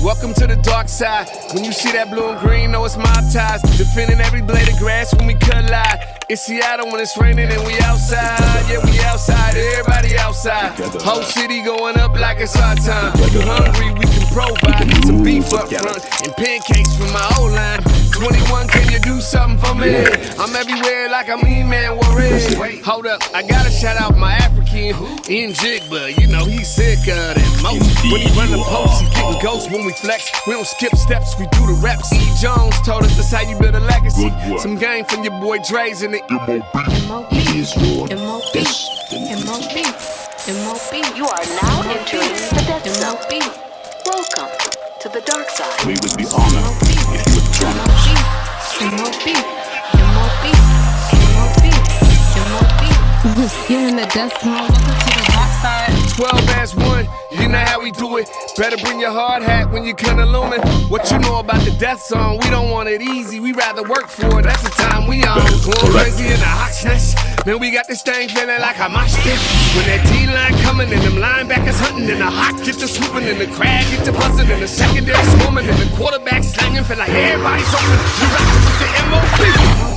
Welcome to the dark side. When you see that blue and green, know it's my ties. Defending every blade of grass when we collide. It's Seattle when it's raining and we outside. Yeah, we outside, everybody outside. Whole city going up like it's our time. You hungry, we can provide some beef up front and pancakes from my old line. 21, can you do something for me? I'm everywhere like I'm E-Man Warren. Wait, hold up, I gotta shout out my African in Jigba. You know he's sicker than most. When he run the post, he getting ghosts. When we flex, we don't skip steps, we do the reps. E. Jones told us that's how you build a legacy. Some game from your boy Dre's and the M.O.B. is your destiny. You are now entering the death zone. Welcome to the dark side. We would be honored if you would join us. You're in the death zone. Welcome to the dark side. 12 as 1, you know how we do it. Better bring your hard hat when you come to Lumen. What you know about the death zone? We don't want it easy, we rather work for it. That's the time we on. Going crazy in the hotness. Man, we got this thing feeling like a mosh pit. When that D-line coming and them linebackers hunting, and the hot get to swooping, and the crowd get to buzzing, and the secondary swarming, and the quarterback slanging, feel like everybody's open. You rockin' with the M.O.B.